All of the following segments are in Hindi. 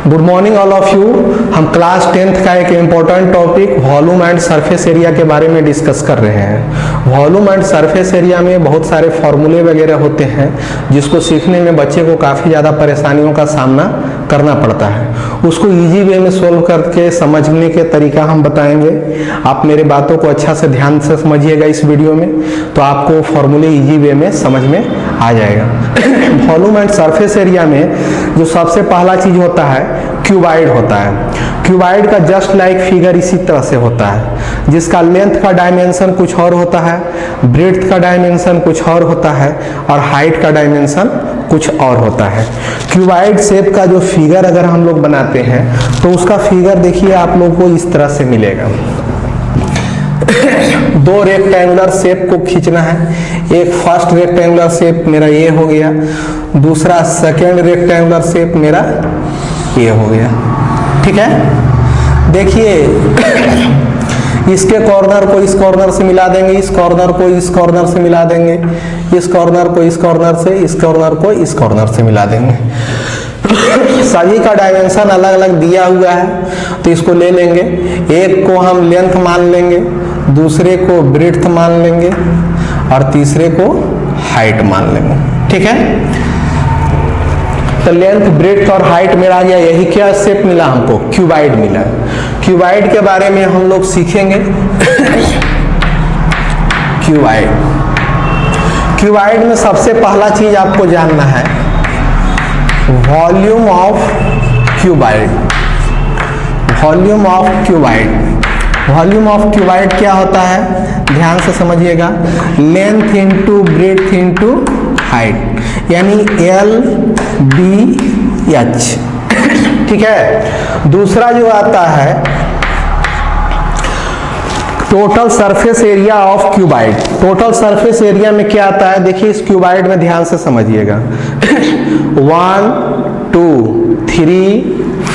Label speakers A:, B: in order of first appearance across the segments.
A: Good morning all of you. हम क्लास 10th का एक important topic volume and surface area के बारे में डिस्कस कर रहे हैं। वॉल्यूम एंड सरफेस एरिया में बहुत सारे फॉर्मूले वगैरह होते हैं जिसको सीखने में बच्चे को काफ़ी ज़्यादा परेशानियों का सामना करना पड़ता है। उसको इजी वे में सोल्व करके समझने के तरीका हम बताएंगे। आप मेरे बातों को अच्छा से ध्यान से समझिएगा इस वीडियो में, तो आपको फॉर्मूले इजी वे में समझ में आ जाएगा। वॉल्यूम एंड सरफेस एरिया में जो सबसे पहला चीज होता है क्यूबाइड होता है। क्यूबाइड का जस्ट लाइक फिगर इसी तरह से होता है, जिसका लेंथ का डायमेंशन कुछ और होता है, ब्रेड्थ का डायमेंशन कुछ और होता है और हाइट का डायमेंशन कुछ और होता है। क्यूबाइड शेप का जो फिगर अगर हम लोग बनाते हैं तो उसका फिगर देखिए आप लोग को इस तरह से मिलेगा। दो रेक्टेंगुलर शेप को खींचना है। एक फर्स्ट रेक्टेंगुलर शेप मेरा ये हो गया, दूसरा सेकेंड रेक्टेंगुलर शेप मेरा ये हो गया। ठीक है, देखिए इसके कॉर्नर को इस कॉर्नर से मिला देंगे, इस कॉर्नर को इस कॉर्नर से मिला देंगे, इस कॉर्नर को इस कॉर्नर से, इस कॉर्नर को इस कॉर्नर से मिला देंगे। सभी का डायमेंशन अलग अलग दिया हुआ है तो इसको ले लेंगे। एक को हम लेंथ मान लेंगे, दूसरे को ब्रेड्थ मान लेंगे और तीसरे को हाइट मान लेंगे। ठीक है, तो लेंथ ब्रेड्थ और हाइट मेरा आ गया। यही क्या शेप मिला हमको? क्यूबाइड मिला। क्यूबाइड के बारे में हम लोग सीखेंगे। क्यूबाइड, क्यूबाइड में सबसे पहला चीज आपको जानना है volume of cuboid. Volume of cuboid, volume of cuboid क्या होता है ध्यान से समझिएगा। Length into breadth into height, यानी LBH। ठीक है, दूसरा जो आता है total surface area of cuboid. Total surface area में क्या आता है देखिए, इस क्यूबाइड में ध्यान से समझिएगा। 1 2 3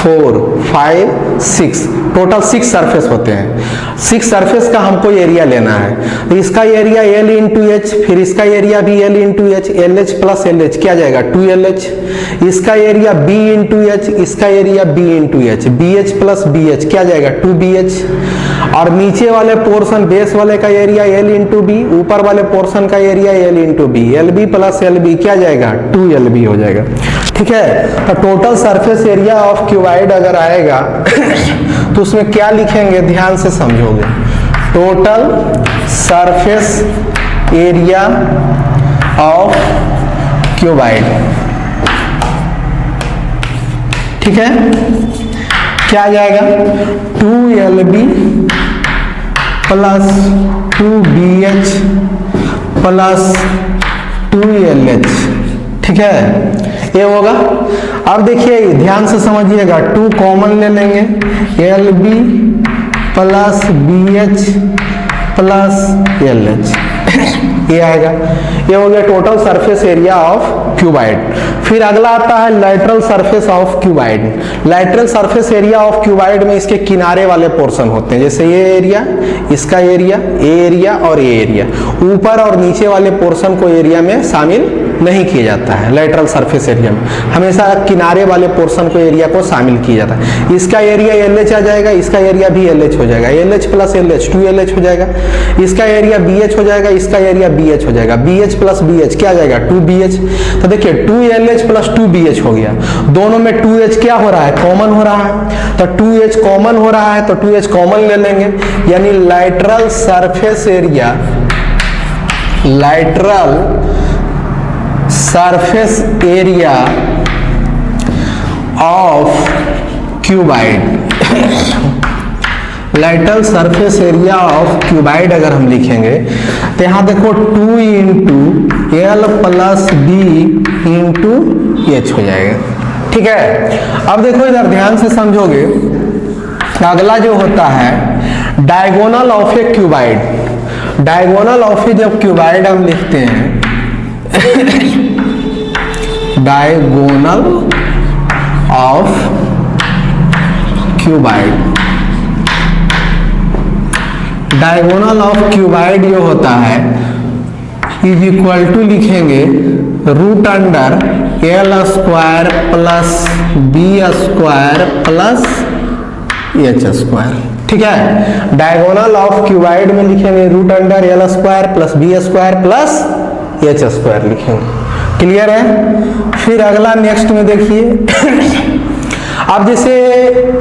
A: 4 5 6 टोटल 6 सरफेस होते हैं। 6 सरफेस का हमको एरिया लेना है, तो इसका एरिया L इंटू एच, फिर इसका एरिया भी L into H, LH plus LH क्या जाएगा 2LH। इसका एरिया B इंटू एच, इसका area B into H, BH plus BH क्या जाएगा 2BH। और नीचे वाले पोर्शन बेस वाले का एरिया L इंटू बी, ऊपर वाले पोर्शन का area L into b, LB plus LB क्या जाएगा 2LB हो जाएगा। ठीक है, तो total surface area of cuboid अगर आएगा तो उसमें क्या लिखेंगे ध्यान से समझोगे। Total surface area of cuboid. ठीक है, क्या आ जाएगा 2LB plus 2BH plus 2LH। ठीक है, ये होगा। अब देखिए ध्यान से समझिएगा, 2 कॉमन ले लेंगे, LB plus BH plus LH ये आएगा। ये हो गया total surface area of cuboid. फिर अगला आता है lateral surface of cuboid. Lateral surface area of cuboid में इसके किनारे वाले पोर्शन होते हैं, जैसे ये एरिया, इसका एरिया, ये एरिया और ये एरिया। ऊपर और नीचे वाले पोर्शन को एरिया में शामिल नहीं किया जाता है। लैटरल सरफेस एरिया में हमेशा किनारे वाले पोर्शन को एरिया को शामिल किया जाता है। इसका एरिया LH आ जाएगा, इसका एरिया भी LH हो जाएगा, LH प्लस LH 2LH हो जाएगा। इसका एरिया BH हो जाएगा, इसका एरिया BH हो जाएगा, BH प्लस BH क्या आ जाएगा 2BH। तो देखिए 2LH प्लस 2BH हो गया। दोनों में 2H क्या हो रहा है कॉमन हो रहा है, तो 2H कॉमन हो रहा है तो 2H कॉमन ले लेंगे, यानी lateral surface area, lateral surface area of cuboid. Lateral surface area of cuboid अगर हम लिखेंगे तो यहां देखो 2 into L plus B into H हो जाएगा। ठीक है, अब देखो इधर ध्यान से समझोगे, अगला जो होता है diagonal of a cuboid. Diagonal of a जब क्यूबाइड हम लिखते हैं diagonal of cuboid, diagonal of cuboid जो होता है इज इक्वल टू लिखेंगे root under L square plus B square plus H square. ठीक है, डायगोनल ऑफ क्यूबाइड में लिखेंगे root under L square plus B square plus H square लिखेंगे। क्लियर है। फिर अगला नेक्स्ट में देखिए अब जैसे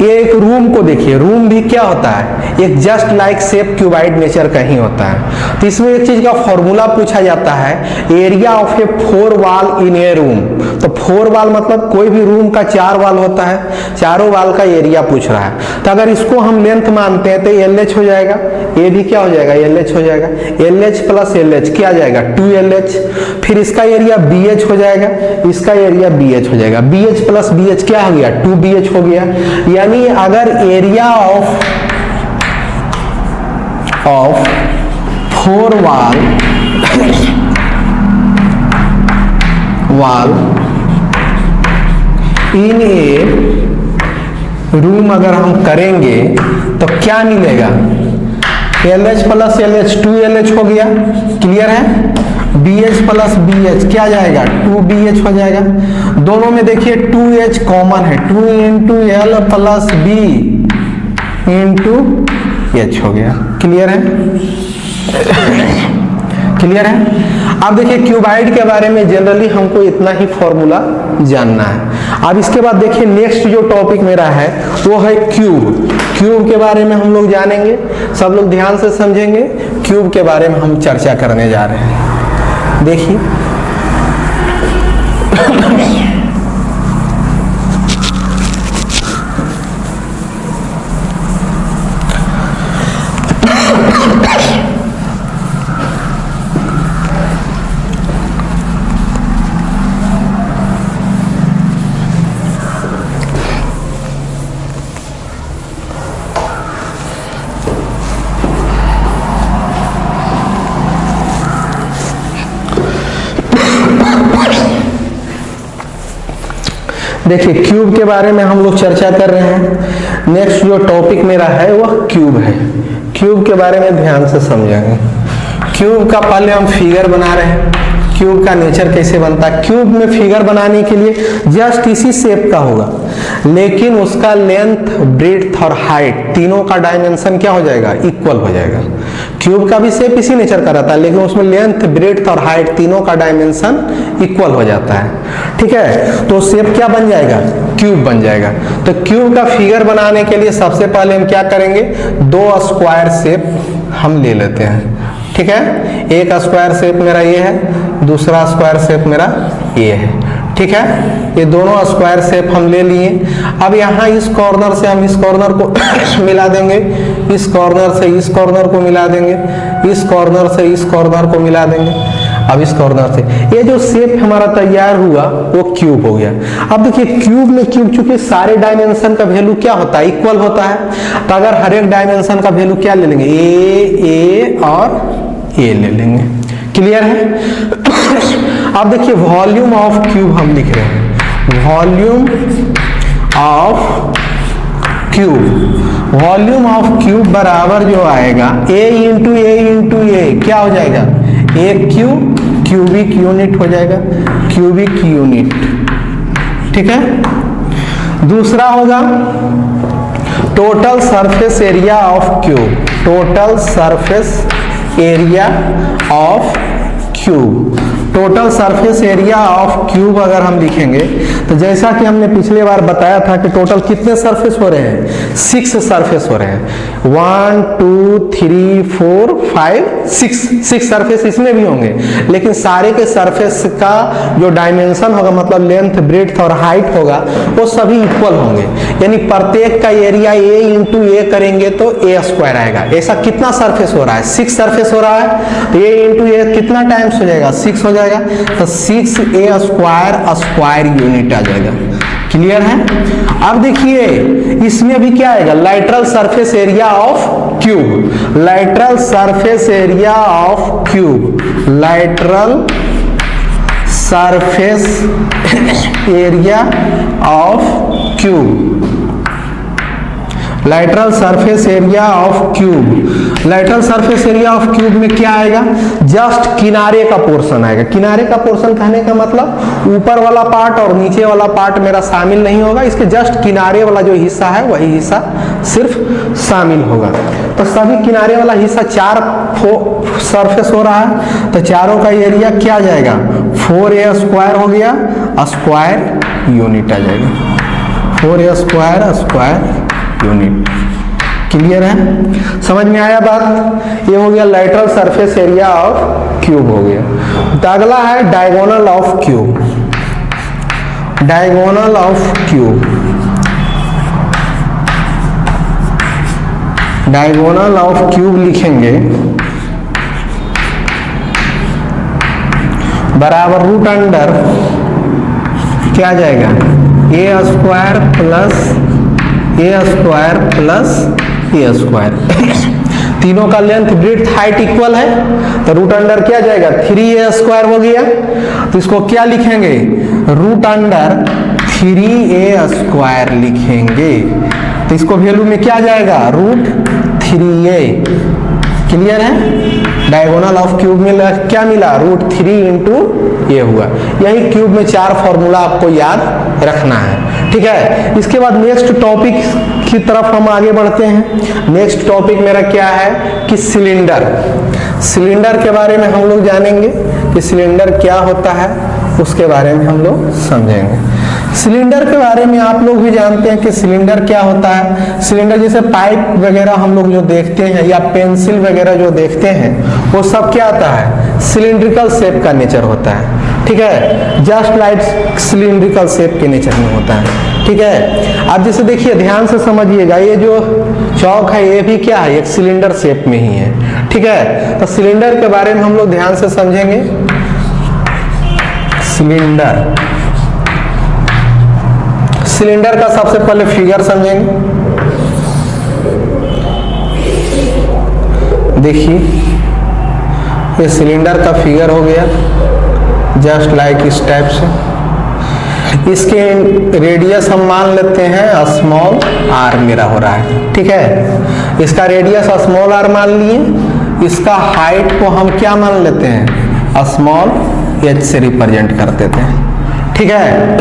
A: ये एक रूम को देखिए, रूम भी क्या होता है, एक just like shape cuboid nature का ही होता है। तो इसमें एक चीज का फॉर्मूला पूछा जाता है, area of A 4 wall in A room. तो 4 वॉल मतलब कोई भी रूम का 4 वॉल होता है, चारों वॉल का एरिया पूछ रहा है। तो अगर इसको हम लेंथ मानते हैं तो LH हो जाएगा, ये भी क्या हो जाएगा, LH हो जाएगा। LH प्लस LH क्या आ जाएगा, 2LH। फिर इसका एरिया BH हो जाएगा, इसका एरिया BH हो जाएगा। BH प्लस BH क्या हो गया, 2BH हो गया। यानी अगर area of 4 wall in A room अगर हम करेंगे तो क्या मिलेगा, LH प्लस LH 2LH हो गया। क्लियर है। BH प्लस BH क्या जाएगा, 2BH हो जाएगा। दोनों में देखिए 2H कॉमन है, 2 into L plus B into H हो गया। क्लियर है। क्लियर है। अब देखिए क्यूबाइड के बारे में जनरली हमको इतना ही फॉर्मूला जानना है। अब इसके बाद देखिए नेक्स्ट जो टॉपिक मेरा है वो है क्यूब। क्यूब के बारे में हम लोग जानेंगे, सब लोग ध्यान से समझेंगे। क्यूब के बारे में हम चर्चा करने जा रहे हैं। देखिए देखिए क्यूब के बारे में हम लोग चर्चा कर रहे हैं। नेक्स्ट जो टॉपिक मेरा है वह क्यूब है। क्यूब के बारे में ध्यान से समझेंगे। क्यूब का पहले हम फिगर बना रहे हैं, क्यूब का नेचर कैसे बनता है। क्यूब में फिगर बनाने के लिए जस्ट इसी शेप का होगा, लेकिन उसका लेंथ, ब्रेड्थ और हाइट तीनों का डायमेंशन क्या हो जाएगा, इक्वल हो जाएगा। क्यूब का भी शेप इसी नेचर का रहता है, लेकिन उसमें लेंथ, ब्रेड्थ और हाइट तीनों का डायमेंशन इक्वल हो जाता है। ठीक है, तो शेप क्या बन जाएगा, क्यूब बन जाएगा। तो क्यूब का फिगर बनाने के लिए सबसे पहले हम क्या करेंगे, 2 स्क्वायर शेप हम ले लेते हैं। ठीक है, एक स्क्वायर शेप मेरा ये है, दूसरा स्क्वायर शेप मेरा ये है। ठीक है, ये दोनों स्क्वायर शेप हम ले लिए। अब यहाँ इस कॉर्नर से हम इस कॉर्नर को मिला देंगे, इस कॉर्नर से इस कॉर्नर को मिला देंगे, इस कॉर्नर से इस कॉर्नर को मिला देंगे। अब इस कॉर्नर से ये जो शेप हमारा तैयार हुआ वो क्यूब हो गया। अब देखिए क्यूब में चूंकि सारे डायमेंशन का वैल्यू क्या होता है, इक्वल होता है, तो अगर हर एक डायमेंशन का वैल्यू क्या ले लेंगे, ए और ए ले लेंगे। क्लियर है। अब देखिए वॉल्यूम ऑफ क्यूब हम लिख रहे हैं, volume of cube. Volume of cube बराबर जो आएगा ए इंटू ए क्या हो जाएगा, ए क्यूब, क्यूबिक यूनिट हो जाएगा, क्यूबिक यूनिट। ठीक है, दूसरा होगा total surface area of cube, total surface area of cube. Total surface area of cube अगर हम लिखेंगे तो जैसा कि हमने पिछले बार बताया था कि टोटल कितने सरफेस हो रहे हैं, 6 सरफेस हो रहे हैं। 1 2 3 4 5 6 सरफेस इसमें भी होंगे, लेकिन सारे के सरफेस का जो डायमेंशन होगा, मतलब लेंथ, ब्रेड्थ और हाइट होगा, वो सभी इक्वल होंगे। यानी प्रत्येक का एरिया ए इंटू ए करेंगे तो ए स्क्वायर आएगा। ऐसा कितना सरफेस हो रहा है, 6 सरफेस हो रहा है, तो ए इंटू ए कितना टाइम्स हो जाएगा, 6 हो जाएगा, तो 6a स्क्वायर यूनिट आ जाएगा। क्लियर है। अब देखिए इसमें भी क्या आएगा, lateral surface area of cube, lateral surface area of cube, lateral surface area of cube. lateral surface area of cube, lateral surface area of cube में क्या आएगा, जस्ट किनारे का पोर्शन आएगा। किनारे का पोर्शन कहने का मतलब ऊपर वाला पार्ट और नीचे वाला पार्ट मेरा शामिल नहीं होगा, इसके जस्ट किनारे वाला जो हिस्सा है वही हिस्सा सिर्फ शामिल होगा। तो सभी किनारे वाला हिस्सा 4 सरफेस हो रहा है, तो चारों का एरिया क्या आ जाएगा, 4a स्क्वायर हो गया, स्क्वायर यूनिट आ जाएगा, 4a स्क्वायर यूनिट। क्लियर है, समझ में आया बात। ये हो गया lateral surface area of cube हो गया। तो अगला है diagonal of cube, diagonal of cube, diagonal of cube लिखेंगे बराबर रूट अंडर क्या आ जाएगा, a square plus A square. तीनों का लेंथ ब्रेड्थ हाइट इक्वल है, तो रूट अंडर क्या जाएगा, 3a स्क्वायर हो गया। तो इसको क्या लिखेंगे, रूट अंडर 3a स्क्वायर लिखेंगे। तो इसको वैल्यू में क्या जाएगा, रूट 3a। क्लियर है, डायगोनल ऑफ क्यूब में क्या मिला, रूट 3 इंटू ए हुआ। यही क्यूब में 4 फॉर्मूला आपको याद रखना है। ठीक है, इसके बाद नेक्स्ट टॉपिक की तरफ हम आगे बढ़ते हैं। नेक्स्ट टॉपिक मेरा क्या है कि सिलेंडर। सिलेंडर के बारे में हम लोग जानेंगे कि सिलेंडर क्या होता है, उसके बारे में हम लोग समझेंगे। सिलेंडर के बारे में आप लोग भी जानते हैं कि सिलेंडर क्या होता है। सिलेंडर जैसे पाइप वगैरह हम लोग जो देखते हैं या पेंसिल वगैरह जो देखते हैं, वो सब क्या आता है, सिलिंड्रिकल शेप का नेचर होता है। ठीक है, जस्ट लाइक सिलिंड्रिकल शेप के नेचर में होता है। ठीक है, आप जैसे देखिए, ध्यान से समझिएगा, ये जो चौक है ये भी क्या है, एक सिलेंडर शेप में ही है। ठीक है, तो सिलेंडर के बारे में हम लोग ध्यान से समझेंगे। सिलेंडर, सिलेंडर का सबसे पहले फिगर समझेंगे। देखिए, ये सिलेंडर का फिगर हो गया, जस्ट लाइक इस टाइप से। इसके रेडियस हम मान लेते हैं स्मॉल r मेरा हो रहा है। ठीक है, इसका रेडियस स्मॉल r मान लिए, इसका हाइट को हम क्या मान लेते हैं, स्मॉल h से रिप्रेजेंट करते थे। ठीक है,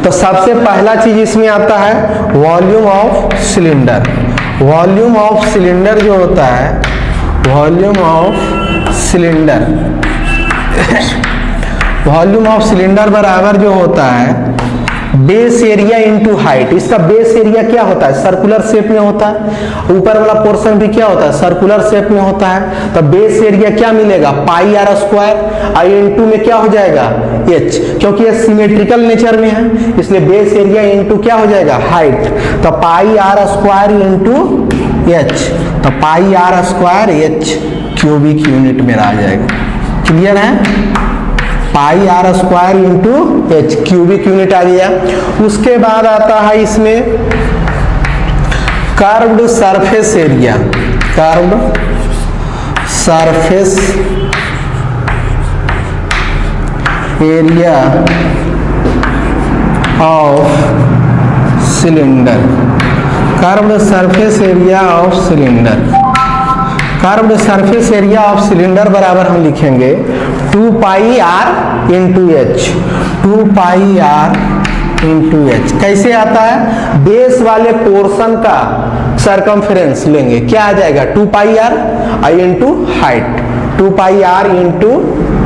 A: तो सबसे पहला चीज इसमें आता है volume of cylinder. Volume of cylinder जो होता है, volume of cylinder, volume of cylinder बराबर जो होता है बेस एरिया इनटू हाइट। इसका बेस एरिया क्या होता है, सर्कुलर शेप में होता है। ऊपर वाला पोर्शन भी क्या होता है, सर्कुलर शेप में होता है। तो बेस एरिया क्या मिलेगा, पाई आर स्क्वायर, आई इनटू में क्या हो जाएगा, एच, क्योंकि ये सिमेट्रिकल नेचर में है, इसलिए बेस एरिया इनटू क्या हो जाएगा, हाइट। तो pi are square into H, तो pi are square H cubic unit मेरा आ जाएगा। क्लियर है, pi are square into H cubic unit आ गया। उसके बाद आता है इसमें curved surface area, curved surface area of cylinder, curved surface area of cylinder. Curved surface area of cylinder बराबर हम लिखेंगे 2 pi R into H, 2 pi R into H. कैसे आता है, बेस वाले पोर्शन का सरकमफेरेंस लेंगे, क्या आ जाएगा, 2 pi R I into height, 2 pi R into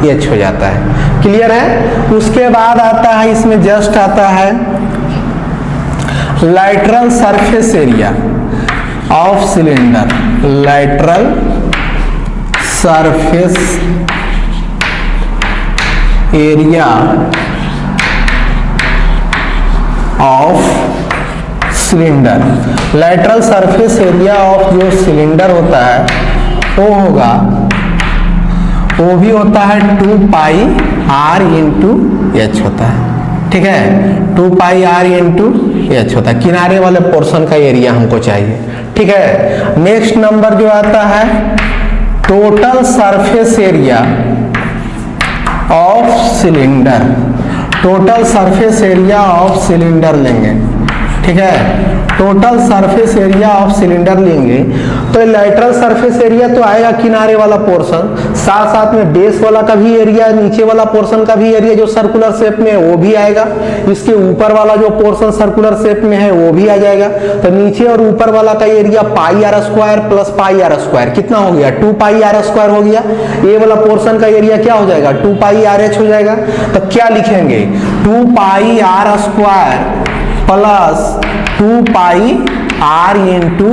A: H हो जाता है। क्लियर है। उसके बाद आता है इसमें जस्ट आता है lateral surface area of cylinder, lateral surface area of cylinder. Lateral surface area of जो सिलेंडर होता है वो होगा, वो भी होता है 2 पाई आर इंटू एच होता है। ठीक है, 2 पाई आर इंटू एच होता है, किनारे वाले पोर्शन का एरिया हमको चाहिए। ठीक है, नेक्स्ट नंबर जो आता है total surface area of cylinder, total surface area of cylinder लेंगे, ठीक है। Total surface area of cylinder लेंगे तो लेटरल सरफेस एरिया तो आएगा किनारे वाला पोर्शन, साथ साथ में बेस वाला का भी एरिया, नीचे वाला पोर्शन का भी एरिया जो सर्कुलर शेप में है वो भी आएगा, इसके ऊपर वाला जो पोर्शन सर्कुलर शेप में है वो भी आ जाएगा। तो नीचे और ऊपर वाला का area pi are square plus pi are square कितना हो गया, 2 पाई आर स्क्वायर हो गया। ये वाला पोर्शन का एरिया क्या हो जाएगा, 2 पाई आर एच हो जाएगा। तो क्या लिखेंगे, 2 pi are square plus 2 pi R into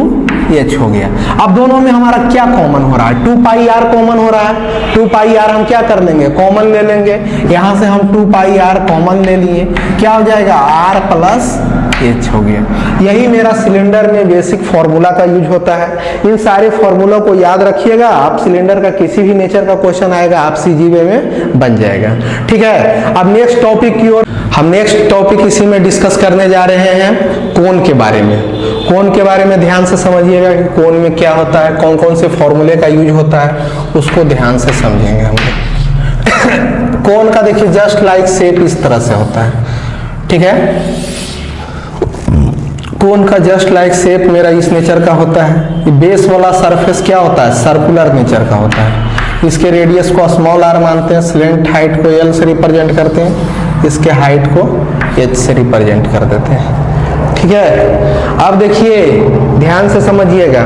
A: H हो गया। अब दोनों में हमारा क्या कॉमन हो रहा है, 2 पाई आर कॉमन हो रहा है। 2 पाई आर हम क्या कर लेंगे, कॉमन ले लेंगे। यहां से हम 2 पाई आर कॉमन ले लिए, क्या हो जाएगा, आर प्लस एच हो गया। यही मेरा सिलेंडर में बेसिक फॉर्मूला का यूज होता है। इन सारे फॉर्मूला को याद रखिएगा, आप सिलेंडर का किसी भी नेचर का क्वेश्चन आएगा आप सीजीबीए में बन जाएगा। ठीक है, अब नेक्स्ट टॉपिक की ओर हम नेक्स्ट टॉपिक इसी में डिस्कस करने जा रहे हैं कोण के बारे में। कोण के बारे में ध्यान से समझिएगा कि कोण में क्या होता है, कौन कौन से फॉर्मूले का यूज होता है, उसको ध्यान से समझेंगे हम लोग। कोण का देखिए जस्ट लाइक शेप इस तरह से होता है। ठीक है, कोण का जस्ट लाइक शेप मेरा इस नेचर का होता है। बेस वाला सरफेस क्या होता है, सर्कुलर नेचर का होता है। इसके रेडियस को स्मॉल आर मानते हैं, स्लेंट हाइट को एल से रिप्रेजेंट करते हैं, इसके हाइट को एच से रिप्रेजेंट कर देते हैं। ठीक है, अब देखिए ध्यान से समझिएगा,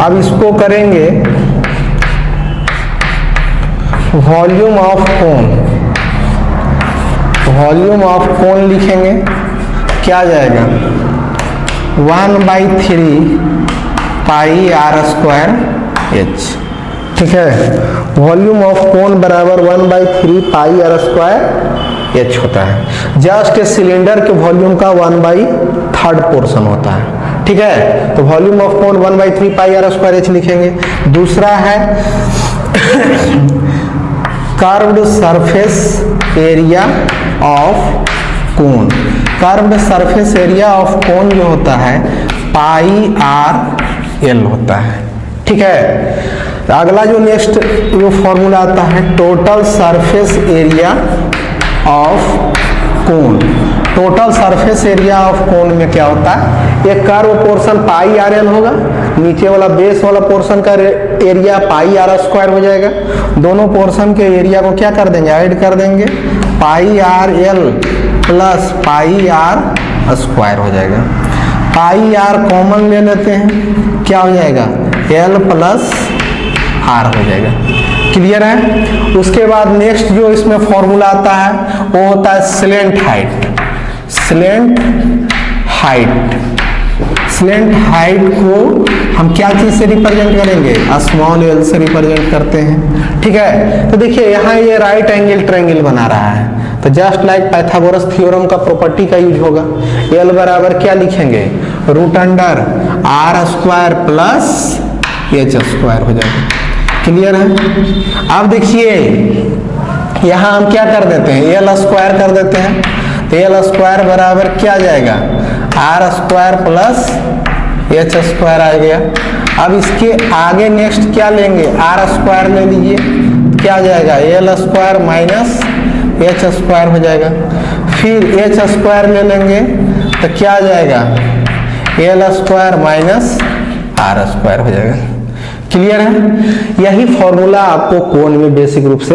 A: अब इसको करेंगे वॉल्यूम ऑफ कोण। वॉल्यूम ऑफ कोण लिखेंगे, क्या आ जाएगा, 1/3 पाई आर स्क्वायर एच। ठीक है, वॉल्यूम ऑफ कोण बराबर 1/3 पाई आर स्क्वायर एच होता है। जस्ट सिलेंडर के वॉल्यूम का 1/3 पोर्शन होता है। ठीक है, तो वॉल्यूम ऑफ कोण 1/3 पाई आर स्क्वायर एच लिखेंगे। दूसरा है कर्व्ड सरफेस एरिया ऑफ कोण। कर्व्ड सरफेस एरिया ऑफ कोण जो होता है पाई आर एल होता है। ठीक है, अगला जो नेक्स्ट जो फॉर्मूला आता है टोटल सरफेस एरिया ऑफ कोण। टोटल सरफेस एरिया ऑफ कोण में क्या होता है, एक कर्व पोर्शन पाई आर एल होगा, नीचे वाला बेस वाला पोर्शन का एरिया पाई आर स्क्वायर हो जाएगा। दोनों पोर्शन के एरिया को क्या कर देंगे, ऐड कर देंगे, pi R L plus pi are square हो जाएगा। पाई आर कॉमन ले लेते हैं, क्या हो जाएगा, एल प्लस आर हो जाएगा। क्लियर है। उसके बाद नेक्स्ट जो इसमें फॉर्मूला आता है वो होता है slant height. Slant height, slant height को हम क्या चीज से रिप्रेजेंट करेंगे, स्मॉल एल से रिप्रेजेंट करते हैं। ठीक है, तो देखिए यहाँ ये राइट एंगल ट्रायंगल बना रहा है, तो जस्ट लाइक पाइथागोरस थ्योरम का प्रॉपर्टी का यूज होगा। एल बराबर क्या लिखेंगे, root under r square plus H square हो जाएगा। क्लियर है। अब देखिए यहाँ हम क्या कर देते हैं, एल स्क्वायर कर देते हैं, तो एल स्क्वायर बराबर क्या आ जाएगा, R square plus H square आ गया। अब इसके आगे नेक्स्ट क्या लेंगे, आर स्क्वायर ले लीजिए, क्या आ जाएगा, l square minus H square हो जाएगा। फिर एच स्क्वायर ले लेंगे तो क्या आ जाएगा, l square minus r square हो जाएगा। क्लियर है। यही फॉर्मूला आपको कोण में बेसिक रूप से